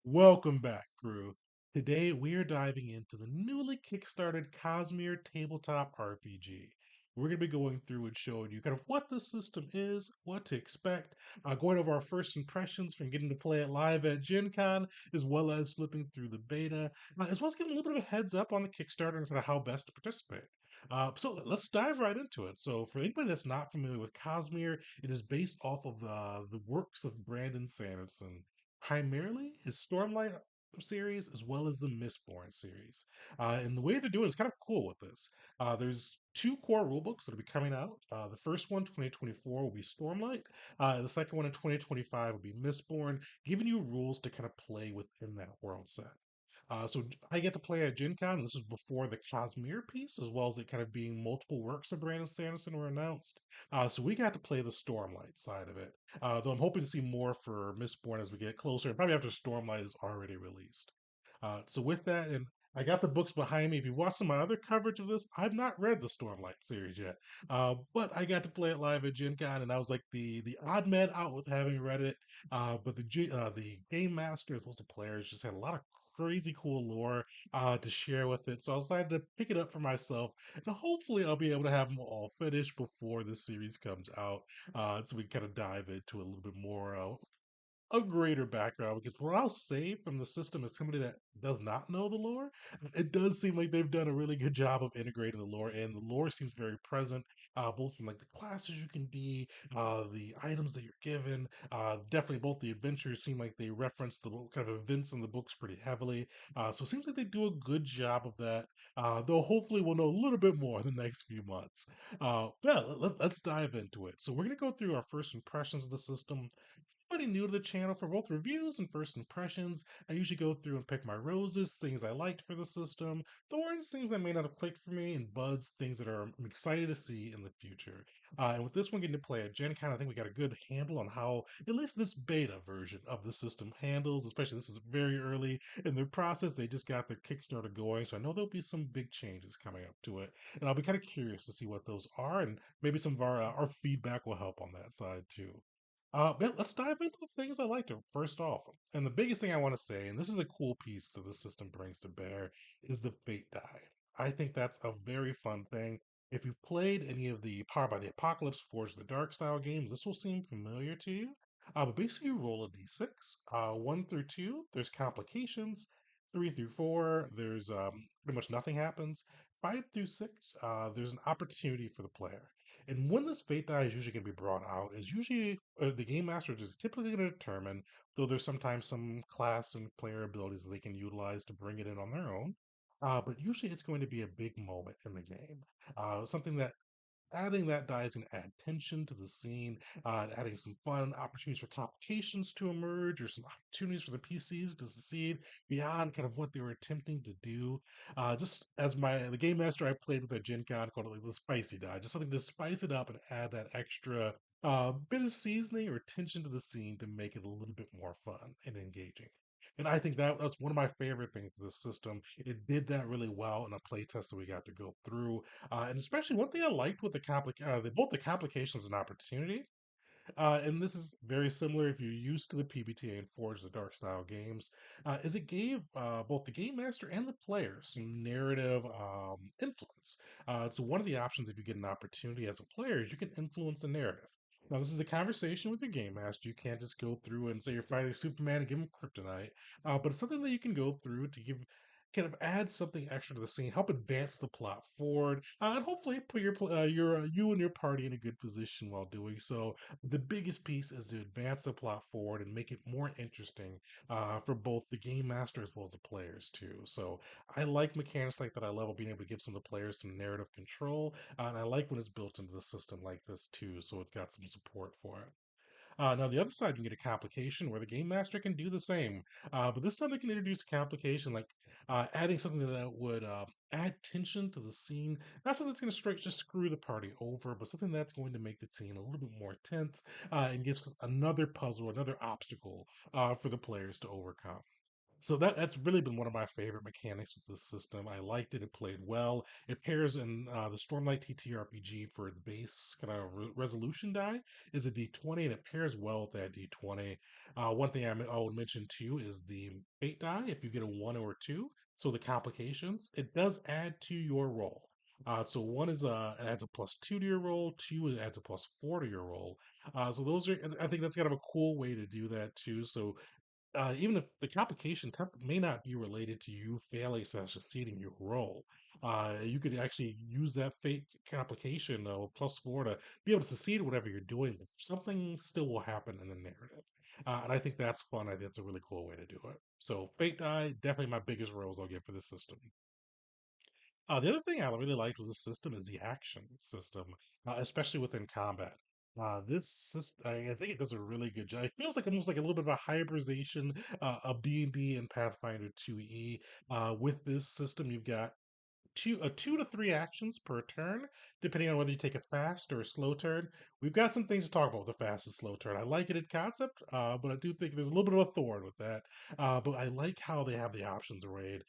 Welcome back, crew. Today we are diving into the newly kickstarted Cosmere tabletop RPG. We're going to be going through and showing you kind of what the system is, what to expect, going over our first impressions from getting to play it live at Gen Con, as well as flipping through the beta, as well as giving a little bit of a heads up on the Kickstarter and kind of how best to participate. So let's dive right into it. So, for anybody that's not familiar with Cosmere, it is based off of the works of Brandon Sanderson, primarily his Stormlight series as well as the Mistborn series. And the way they're doing it is kind of cool with this. There's two core rulebooks that'll be coming out. The first one, 2024, will be Stormlight. The second one in 2025 will be Mistborn, giving you rules to kind of play within that world set. I get to play at Gen Con. This is before the Cosmere piece, as well as it kind of being multiple works of Brandon Sanderson were announced. So we got to play the Stormlight side of it. Though I'm hoping to see more for Mistborn as we get closer, and probably after Stormlight is already released. So with that, and I got the books behind me. If you've watched some of my other coverage of this, I've not read the Stormlight series yet, but I got to play it live at Gen Con, and I was like the odd man out with having read it. But the game master as well as the players just had a lot of crazy cool lore to share with it. So I decided to pick it up for myself, and hopefully I'll be able to have them all finished before the series comes out, so we kind of dive into a little bit more a greater background. Because what I'll say from the system as somebody that does not know the lore, it does seem like they've done a really good job of integrating the lore, and the lore seems very present, both from like the classes you can be, the items that you're given. Definitely, both the adventures seem like they reference the kind of events in the books pretty heavily. So it seems like they do a good job of that. Though hopefully we'll know a little bit more in the next few months. Yeah, let's dive into it. So we're gonna go through our first impressions of the system. Pretty new to the channel for both reviews and first impressions. I usually go through and pick my roses, things I liked for the system, thorns, things that may not have clicked for me, and buds, things that I'm excited to see in the future. And with this one getting to play at Gen Con, I think we got a good handle on how at least this beta version of the system handles, especially this is very early in their process. They just got their Kickstarter going, so I know there'll be some big changes coming up to it. And I'll be kind of curious to see what those are, and maybe some of our feedback will help on that side too. Yeah, let's dive into the things I liked first off. And the biggest thing I want to say, and this is a cool piece that the system brings to bear, is the fate die. I think that's a very fun thing. If you've played any of the Power by the Apocalypse, Forge the Dark style games, this will seem familiar to you. But basically, you roll a d6, 1 through 2, there's complications. 3 through 4, there's pretty much nothing happens. 5 through 6, there's an opportunity for the player. And when this fate die is usually going to be brought out is usually the game master is typically going to determine, though there's sometimes some class and player abilities that they can utilize to bring it in on their own. But usually it's going to be a big moment in the game, something that adding that die is going to add tension to the scene, adding some fun opportunities for complications to emerge, or some opportunities for the PCs to succeed beyond kind of what they were attempting to do. Just as the game master I played with at Gen Con called it like the spicy die, just something to spice it up and add that extra bit of seasoning or tension to the scene to make it a little bit more fun and engaging. And I think that's one of my favorite things to the system. It did that really well in a playtest that we got to go through, and especially one thing I liked with both the complications and opportunity. And this is very similar if you're used to the PBTA and Forge the Dark style games, is it gave both the game master and the player some narrative influence. So one of the options if you get an opportunity as a player is you can influence the narrative. Now, this is a conversation with your game master. You can't just go through and say you're fighting Superman and give him kryptonite, but it's something that you can go through to give kind of add something extra to the scene, help advance the plot forward, and hopefully put you and your party in a good position while doing so. The biggest piece is to advance the plot forward and make it more interesting for both the game master as well as the players too. So I like mechanics like that. I love being able to give some of the players some narrative control, and I like when it's built into the system like this too. So it's got some support for it. Now, the other side, you can get a complication where the game master can do the same, but this time they can introduce a complication like adding something that would add tension to the scene. Not something that's going to straight just screw the party over, but something that's going to make the scene a little bit more tense and gives another puzzle, another obstacle for the players to overcome. So that's really been one of my favorite mechanics with this system. I liked it. It played well. It pairs in the Stormlight TTRPG for the base kind of resolution die is a D20, and it pairs well with that D20. One thing I would mention too is the fate die. If you get a one or a two, so the complications, it does add to your roll. So one is it adds a plus two to your roll. Two, it adds a plus four to your roll. So those are, I think that's kind of a cool way to do that too. So even if the complication may not be related to you failing slash succeeding your role, you could actually use that fate complication plus four to be able to succeed in whatever you're doing. But something still will happen in the narrative, and I think that's fun. I think that's a really cool way to do it. So fate die definitely my biggest rose I'll give for this system. The other thing I really liked with this system is the action system, especially within combat. This system, I think it does a really good job. It feels like almost like a little bit of a hybridization of D&D and Pathfinder 2E. With this system, you've got two to three actions per turn, depending on whether you take a fast or a slow turn. We've got some things to talk about with the fast and slow turn. I like it in concept, but I do think there's a little bit of a thorn with that. But I like how they have the options arrayed,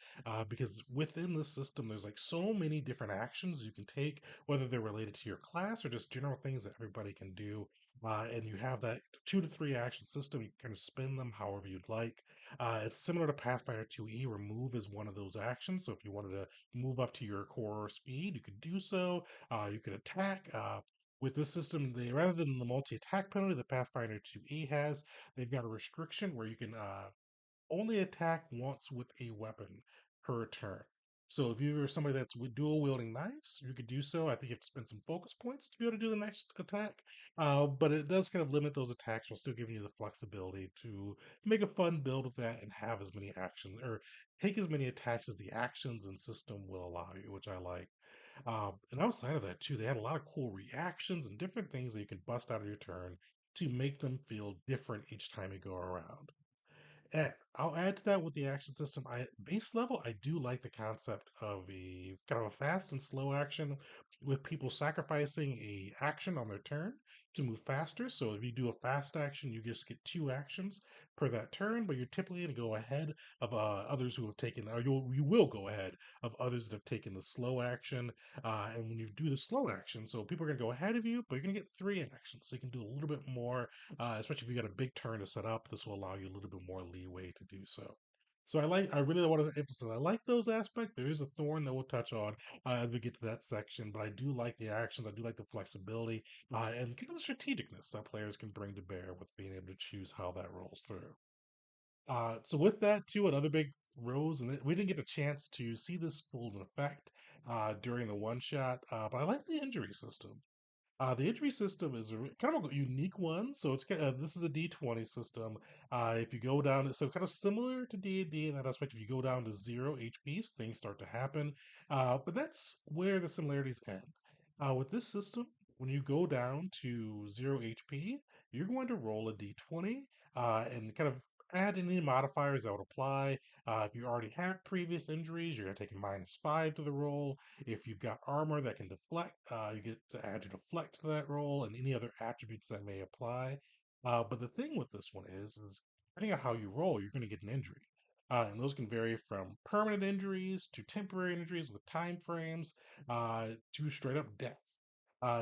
because within the system, there's like so many different actions you can take, whether they're related to your class or just general things that everybody can do. And you have that two to three action system. You can kind of spin them however you'd like. It's similar to Pathfinder 2E, where move is one of those actions. So if you wanted to move up to your core speed, you could do so. You could attack. With this system, they rather than the multi-attack penalty that Pathfinder 2E has, they've got a restriction where you can only attack once with a weapon per turn. So if you're somebody that's dual wielding knives, you could do so. I think you have to spend some focus points to be able to do the next attack. But it does kind of limit those attacks while still giving you the flexibility to make a fun build with that and have as many actions or take as many attacks as the actions and system will allow you, which I like. And outside of that, too, they had a lot of cool reactions and different things that you can bust out of your turn to make them feel different each time you go around. And I'll add to that with the action system. I base level, I do like the concept of a kind of a fast and slow action with people sacrificing a action on their turn to move faster. So if you do a fast action, you just get two actions per that turn, but you're typically going to go ahead of others who have taken, or you will go ahead of others that have taken the slow action. And when you do the slow action, so people are going to go ahead of you, but you're going to get three actions. So you can do a little bit more, especially if you got a big turn to set up. This will allow you a little bit more leeway to do so. So I really want to emphasize, I like those aspects. There is a thorn that we'll touch on as we get to that section, but I do like the actions. I do like the flexibility and kind of the strategicness that players can bring to bear with being able to choose how that rolls through. So with that too, another big rose, and we didn't get a chance to see this full in effect during the one shot, but I like the injury system. The entry system is kind of a unique one. So this is a D20 system. If you go down, so kind of similar to D&D in that aspect. If you go down to zero HPs, things start to happen. But that's where the similarities end. With this system, when you go down to zero HP, you're going to roll a D20 and kind of add any modifiers that would apply. If you already have previous injuries, you're going to take a -5 to the roll. If you've got armor that can deflect, you get to add your deflect to that roll and any other attributes that may apply. But the thing with this one is depending on how you roll, you're going to get an injury. And those can vary from permanent injuries to temporary injuries with time frames to straight up death.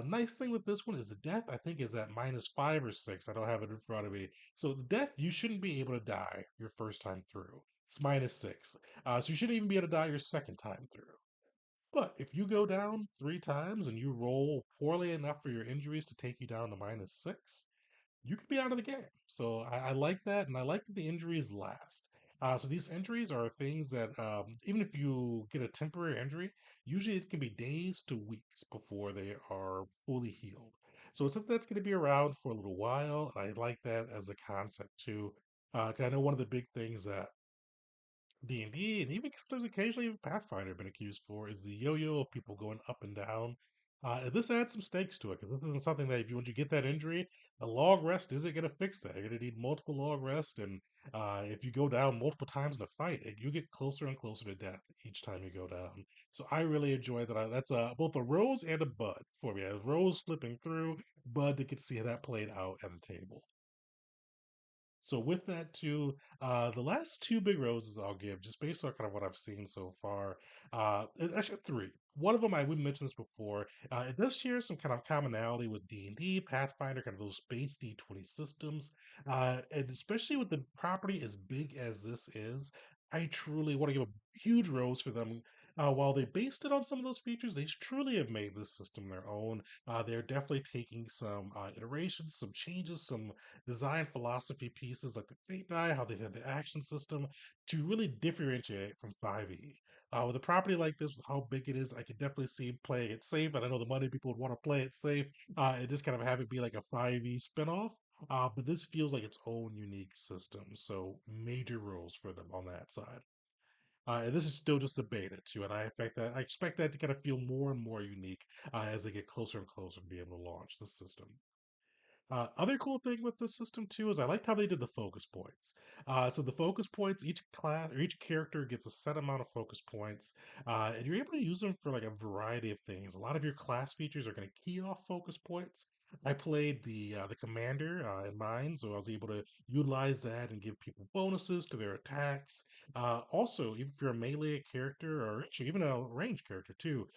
Nice thing with this one is the death, I think, is at -5 or six. I don't have it in front of me. So the death, you shouldn't be able to die your first time through. It's -6. So you shouldn't even be able to die your second time through. But if you go down three times and you roll poorly enough for your injuries to take you down to -6, you could be out of the game. So I like that, and I like that the injuries last. So these injuries are things that even if you get a temporary injury, usually it can be days to weeks before they are fully healed. So it's something that's going to be around for a little while. I like that as a concept too. 'Cause I know one of the big things that D&D and even sometimes occasionally even Pathfinder have been accused for is the yo-yo of people going up and down. And this adds some stakes to it because this isn't something that if you when you get that injury, a log rest isn't going to fix that. You're going to need multiple log rest, and if you go down multiple times in a fight, you get closer and closer to death each time you go down. So I really enjoy that. That's both a rose and a bud for me. A rose slipping through, bud to get to see how that played out at the table. So with that too, the last two big roses I'll give, just based on kind of what I've seen so far, actually three. One of them, we mentioned this before. It does share some kind of commonality with D&D, Pathfinder, kind of those space D20 systems, and especially with the property as big as this is. I truly want to give a huge rose for them. While they based it on some of those features, they truly have made this system their own. They're definitely taking some iterations, some changes, some design philosophy pieces like the fate die, how they had the action system to really differentiate from 5e. With a property like this, with how big it is, I could definitely see playing it safe. And I know the money people would want to play it safe and just kind of have it be like a 5e spinoff. But this feels like its own unique system. So major roles for them on that side. And this is still just the beta too, and I expect that to kind of feel more and more unique as they get closer and closer to be able to launch the system. Other cool thing with the system too is I liked how they did the focus points. So the focus points, each class or each character gets a set amount of focus points, and you're able to use them for like a variety of things. A lot of your class features are going to key off focus points. I played the commander in mine, so I was able to utilize that and give people bonuses to their attacks. Also, even if you're a melee character or actually even a ranged character too,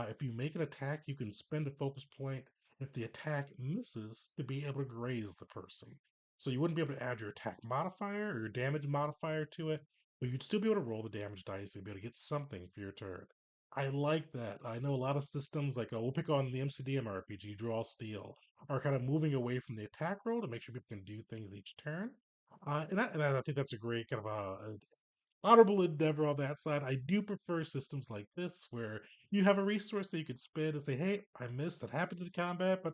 if you make an attack, you can spend a focus point if the attack misses to be able to graze the person. So you wouldn't be able to add your attack modifier or your damage modifier to it, but you'd still be able to roll the damage dice and be able to get something for your turn. I like that. I know a lot of systems like we'll pick on the MCDM RPG, Draw Steel, are kind of moving away from the attack roll to make sure people can do things each turn. And I think that's a great kind of honorable endeavor on that side. I do prefer systems like this where you have a resource that you can spend and say, hey, I missed that happens in combat, but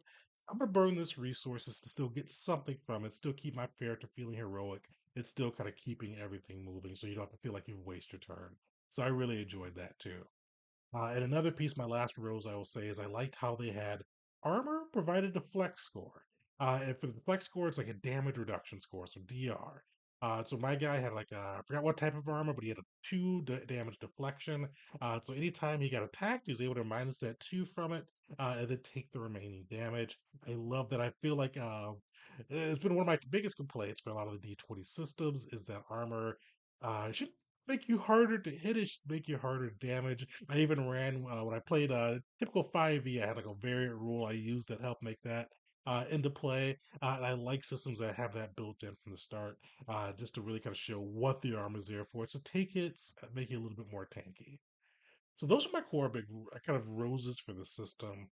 I'm gonna burn this resources to still get something from it, still keep my character feeling heroic. It's still kind of keeping everything moving so you don't have to feel like you waste your turn. So I really enjoyed that too. And another piece, my last rose, I will say, is I liked how they had armor provided a flex score. And for the flex score, it's like a damage reduction score, so DR. So my guy had like I forgot what type of armor, but he had a damage deflection. So anytime he got attacked, he was able to minus that two from it, and then take the remaining damage. I love that. I feel like it's been one of my biggest complaints for a lot of the D20 systems is that armor should make you harder to hit it, should make you harder to damage. I even ran when I played typical 5e. I had like a variant rule I used that helped make that into play. And I like systems that have that built in from the start, just to really kind of show what the armor is there for. So take hits, make it a little bit more tanky. So those are my core big kind of roses for the system.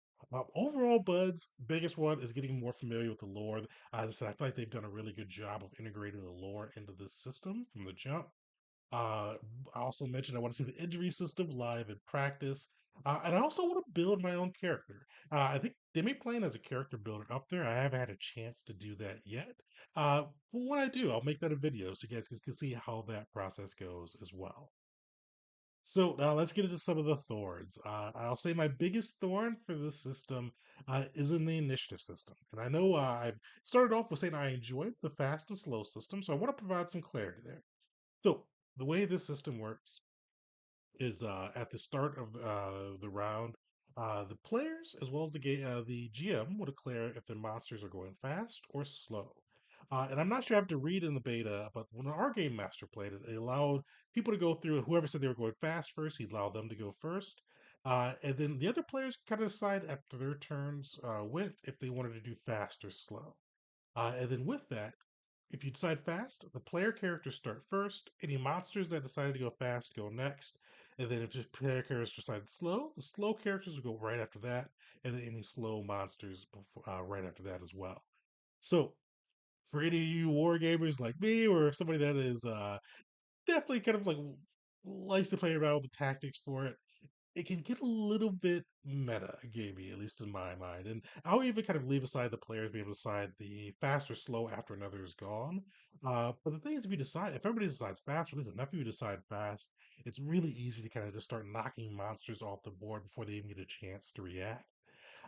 Overall, Buds, biggest one is getting more familiar with the lore. As I said, I feel like they've done a really good job of integrating the lore into this system from the jump. Uh, I also mentioned I want to see the injury system live in practice. And I also want to build my own character. I think they may plan as a character builder up there. I haven't had a chance to do that yet. But when I do, I'll make that a video so you guys can see how that process goes as well. So now let's get into some of the thorns. I'll say my biggest thorn for this system is in the initiative system. And I know I started off with saying I enjoyed the fast and slow system, so I want to provide some clarity there. So the way this system works is at the start of the round, the players as well as the GM will declare if their monsters are going fast or slow. And I'm not sure I have to read in the beta, but when our game master played it, it allowed people to go through. Whoever said they were going fast first, he'd allow them to go first. And then the other players kind of decide after their turns went if they wanted to do fast or slow. And then with that, if you decide fast, the player characters start first. Any monsters that decided to go fast go next. And then if the player characters decide slow, the slow characters will go right after that. And then any slow monsters right after that as well. So for any of you war gamers like me, or if somebody that is definitely kind of like likes to play around with the tactics for it, it can get a little bit meta gamey, at least in my mind. And I'll even kind of leave aside the players being able to decide the fast or slow after another is gone. But the thing is, if everybody decides fast, or at least enough of you decide fast, it's really easy to kind of just start knocking monsters off the board before they even get a chance to react.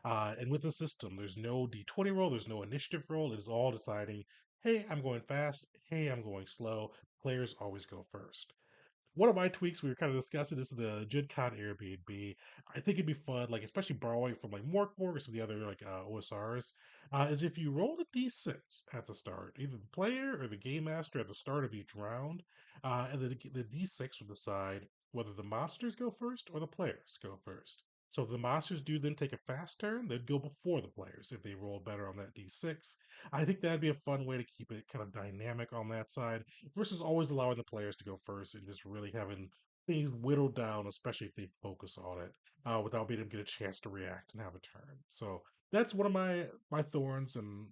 And with the system, there's no D20 roll, there's no initiative roll. It is all deciding, hey, I'm going fast, hey, I'm going slow. Players always go first. one of my tweaks we were kind of discussing this is the Gen Con Airbnb. I think it'd be fun, like especially borrowing from like Morkborg or some of the other like OSRs, is if you roll a d6 at the start, either the player or the game master at the start of each round, and then the d6 will decide whether the monsters go first or the players go first. So if the monsters do then take a fast turn, they'd go before the players if they roll better on that d6. I think that'd be a fun way to keep it kind of dynamic on that side versus always allowing the players to go first and just really having things whittled down, especially if they focus on it, without being able to get a chance to react and have a turn. So that's one of my thorns, and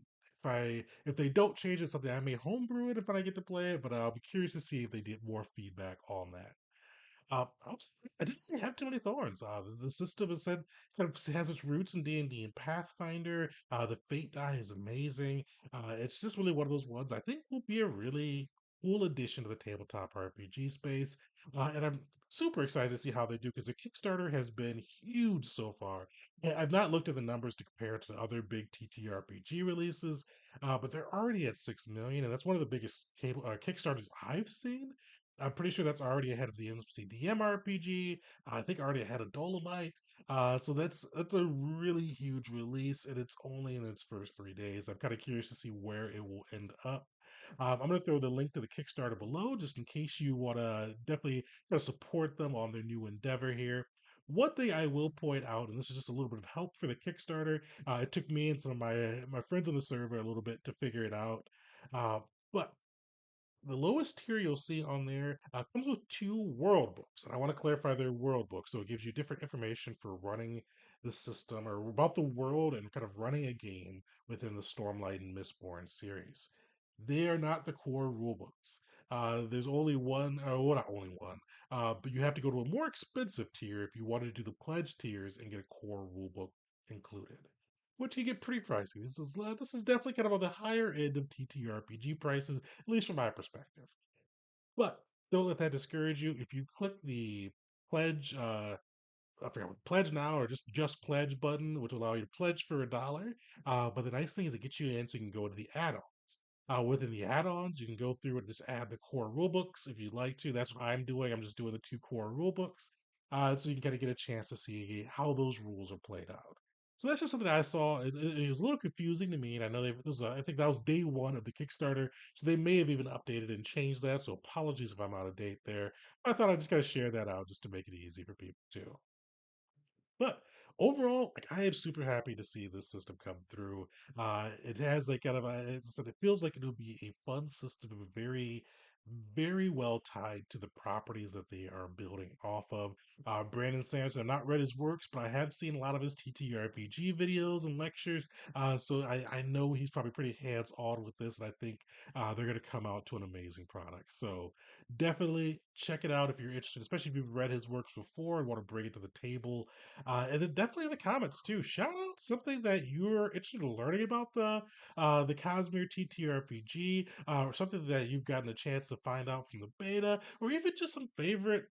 if they don't change it, something I may homebrew it if I get to play it, but I'll be curious to see if they get more feedback on that. I didn't really have too many thorns. The system has said kind of has its roots in D&D and Pathfinder. The Fate die is amazing. It's just really one of those ones I think will be a really cool addition to the tabletop RPG space. And I'm super excited to see how they do because the Kickstarter has been huge so far. I've not looked at the numbers to compare it to the other big TTRPG releases, but they're already at 6 million, and that's one of the biggest Kickstarters I've seen. I'm pretty sure that's already ahead of the MCDM RPG. I think already ahead of Dolomite. So that's a really huge release, and it's only in its first 3 days. I'm kind of curious to see where it will end up. I'm going to throw the link to the Kickstarter below, just in case you want to definitely kind of support them on their new endeavor here. One thing I will point out, and this is just a little bit of help for the Kickstarter, it took me and some of my friends on the server a little bit to figure it out. Uh, but the lowest tier you'll see on there comes with two world books, and I want to clarify their world books. So it gives you different information for running the system or about the world and kind of running a game within the Stormlight and Mistborn series. They are not the core rule books. There's only one, or well, not only one, but you have to go to a more expensive tier if you wanted to do the pledge tiers and get a core rule book included, which can get pretty pricey. This is definitely kind of on the higher end of TTRPG prices, at least from my perspective. But don't let that discourage you. If you click the pledge, I forgot what pledge now or just pledge button, which will allow you to pledge for $1. But the nice thing is it gets you in so you can go to the add-ons. Within the add-ons, you can go through and just add the core rulebooks if you'd like to. That's what I'm doing. I'm just doing the two core rulebooks, so you can kind of get a chance to see how those rules are played out. So that's just something I saw. It was a little confusing to me, and I know I think that was day one of the Kickstarter, so they may have even updated and changed that. So apologies if I'm out of date there. I thought I'd just kind of share that out just to make it easy for people too. But overall, like I am super happy to see this system come through. It has like kind of it feels like it'll be a fun system, very, very well tied to the properties that they are building off of. Brandon Sanderson, I've not read his works, but I have seen a lot of his TTRPG videos and lectures. So I know he's probably pretty hands on with this, and I think they're going to come out to an amazing product. So definitely check it out if you're interested, especially if you've read his works before and want to bring it to the table. And then definitely in the comments too, shout out something that you're interested in learning about the Cosmere TTRPG, or something that you've gotten a chance to find out from the beta, or even just some favorite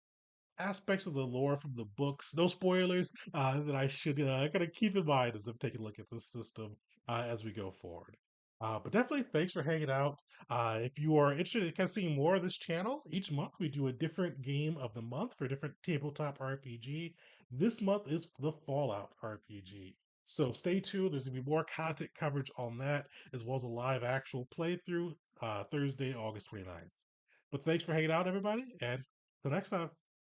aspects of the lore from the books. No spoilers that I should kind of keep in mind as I'm taking a look at this system as we go forward. But definitely, thanks for hanging out. If you are interested in kind of seeing more of this channel, each month we do a different game of the month for a different tabletop RPG. This month is the Fallout RPG. So stay tuned. There's going to be more content coverage on that, as well as a live actual playthrough Thursday, August 29th. But thanks for hanging out, everybody, and till next time.